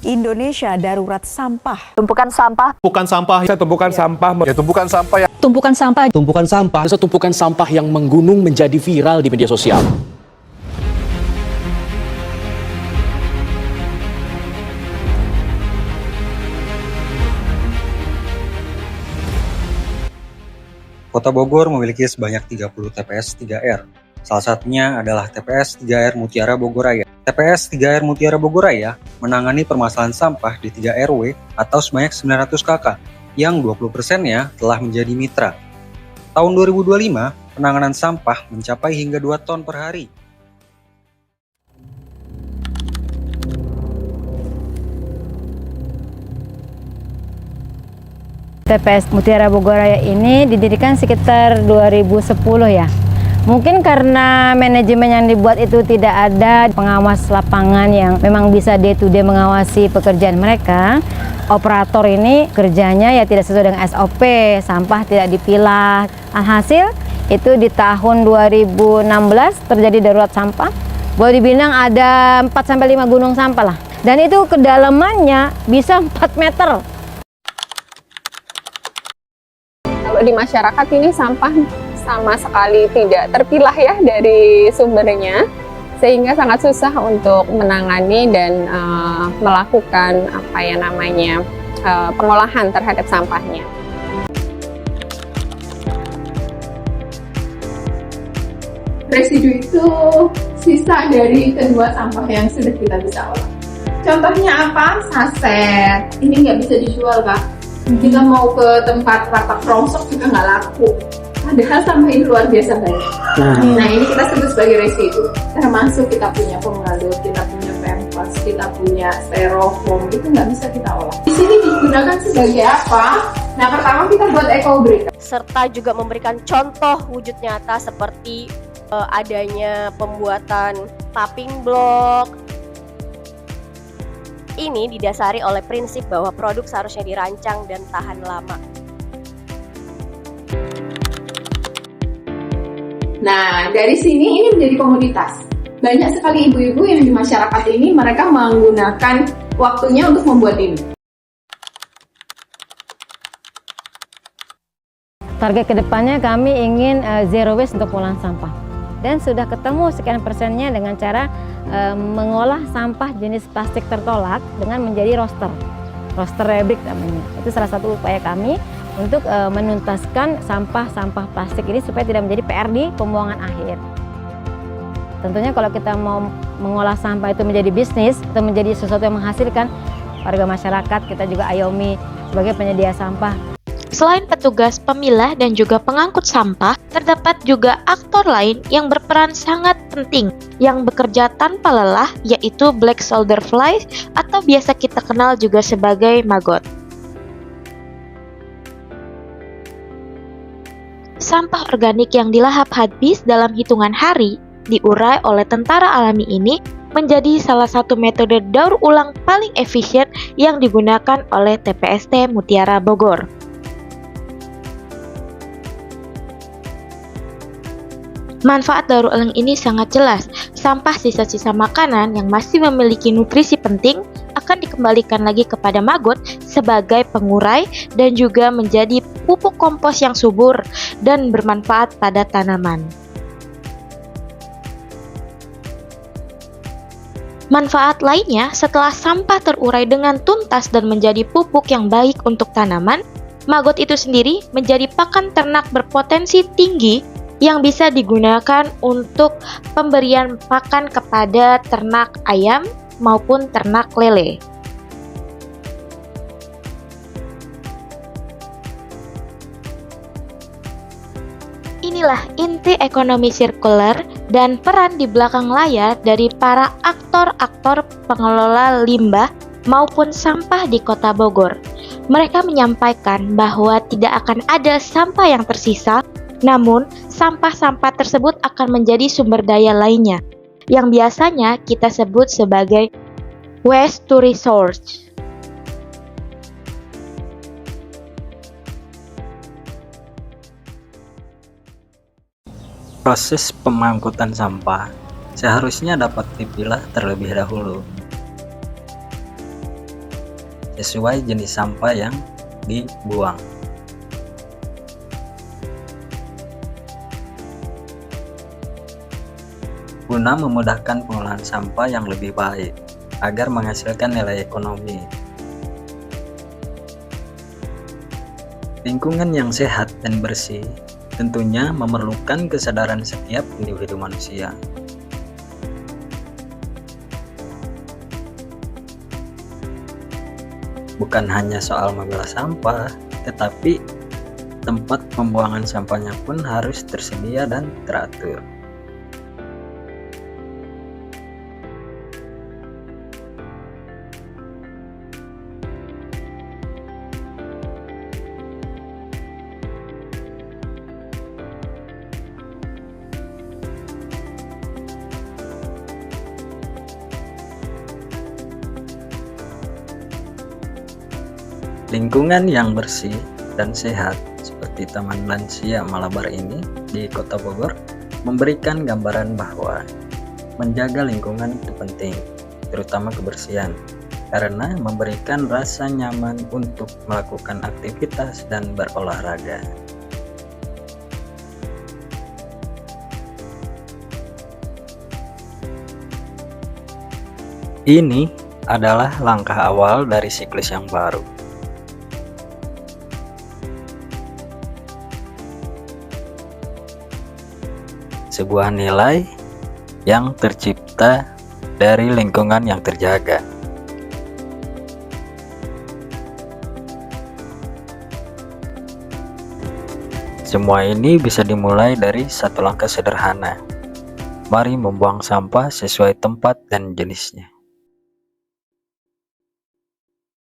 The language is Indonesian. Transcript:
Indonesia darurat sampah. Tumpukan sampah. Tumpukan sampah. Tumpukan sampah. Ya, tumpukan sampah ya. Tumpukan sampah. Tumpukan sampah. Tumpukan sampah yang menggunung menjadi viral di media sosial. Kota Bogor memiliki sebanyak 30 TPS 3R. Salah satunya adalah TPS 3R Mutiara Bogoraya. TPS 3R Mutiara Bogoraya menangani permasalahan sampah di 3 RW atau sebanyak 900 KK, yang 20%-nya telah menjadi mitra. Tahun 2025, penanganan sampah mencapai hingga 2 ton per hari. TPS Mutiara Bogoraya ini didirikan sekitar 2010 ya. Mungkin karena manajemen yang dibuat itu tidak ada pengawas lapangan yang memang bisa day to day mengawasi pekerjaan mereka. Operator ini kerjanya ya tidak sesuai dengan SOP, sampah tidak dipilah. Alhasil itu di tahun 2016 terjadi darurat sampah. Boleh dibilang ada 4-5 gunung sampah lah. Dan itu kedalamannya bisa 4 meter. Kalau di masyarakat ini sampah sama sekali tidak terpilah ya dari sumbernya, sehingga sangat susah untuk menangani dan melakukan pengolahan terhadap sampahnya. Residu itu sisa dari kedua sampah yang sudah kita bisa olah. Contohnya apa? Saset. Ini nggak bisa dijual, Kak. Kita mau ke tempat rapat rongsok juga nggak laku. Padahal sampah ini luar biasa banyak. Nah, ini kita sebut sebagai residu. Termasuk kita punya pengalut, kita punya pempas, kita punya styrofoam, itu nggak bisa kita olah. Di sini digunakan sebagai apa? Nah, pertama kita buat eco brick. Serta juga memberikan contoh wujud nyata seperti adanya pembuatan paving block. Ini didasari oleh prinsip bahwa produk seharusnya dirancang dan tahan lama. Nah, dari sini ini menjadi komoditas. Banyak sekali ibu-ibu yang di masyarakat ini mereka menggunakan waktunya untuk membuat ini. Target kedepannya kami ingin zero waste untuk pengolahan sampah. Dan sudah ketemu sekian persennya dengan cara mengolah sampah jenis plastik tertolak dengan menjadi roster rebrik namanya. Itu salah satu upaya kami untuk menuntaskan sampah-sampah plastik ini supaya tidak menjadi PR di pembuangan akhir. Tentunya kalau kita mau mengolah sampah itu menjadi bisnis atau menjadi sesuatu yang menghasilkan, warga masyarakat kita juga ayomi sebagai penyedia sampah. Selain petugas pemilah dan juga pengangkut sampah, terdapat juga aktor lain yang berperan sangat penting yang bekerja tanpa lelah, yaitu black soldier flies atau biasa kita kenal juga sebagai maggot. Sampah organik yang dilahap habis dalam hitungan hari diurai oleh tentara alami ini menjadi salah satu metode daur ulang paling efisien yang digunakan oleh TPST Mutiara Bogor. Manfaat daur ulang ini sangat jelas. Sampah sisa-sisa makanan yang masih memiliki nutrisi penting akan dikembalikan lagi kepada maggot sebagai pengurai dan juga menjadi pupuk kompos yang subur dan bermanfaat pada tanaman. Manfaat lainnya, setelah sampah terurai dengan tuntas dan menjadi pupuk yang baik untuk tanaman, maggot itu sendiri menjadi pakan ternak berpotensi tinggi yang bisa digunakan untuk pemberian pakan kepada ternak ayam maupun ternak lele. Inilah inti ekonomi sirkuler dan peran di belakang layar dari para aktor-aktor pengelola limbah maupun sampah di Kota Bogor. Mereka menyampaikan bahwa tidak akan ada sampah yang tersisa, namun sampah-sampah tersebut akan menjadi sumber daya lainnya, yang biasanya kita sebut sebagai waste to resource. Proses pengangkutan sampah seharusnya dapat dipilah terlebih dahulu. sesuai jenis sampah yang dibuang. Guna memudahkan pengolahan sampah yang lebih baik agar menghasilkan nilai ekonomi. Lingkungan yang sehat dan bersih tentunya memerlukan kesadaran setiap individu manusia. Bukan hanya soal memilah sampah, tetapi tempat pembuangan sampahnya pun harus tersedia dan teratur. Lingkungan yang bersih dan sehat seperti Taman Lansia Malabar ini di Kota Bogor memberikan gambaran bahwa menjaga lingkungan itu penting, terutama kebersihan, karena memberikan rasa nyaman untuk melakukan aktivitas dan berolahraga. Ini adalah langkah awal dari siklus yang baru. Sebuah nilai yang tercipta dari lingkungan yang terjaga. Semua ini bisa dimulai dari satu langkah sederhana. Mari membuang sampah sesuai tempat dan jenisnya.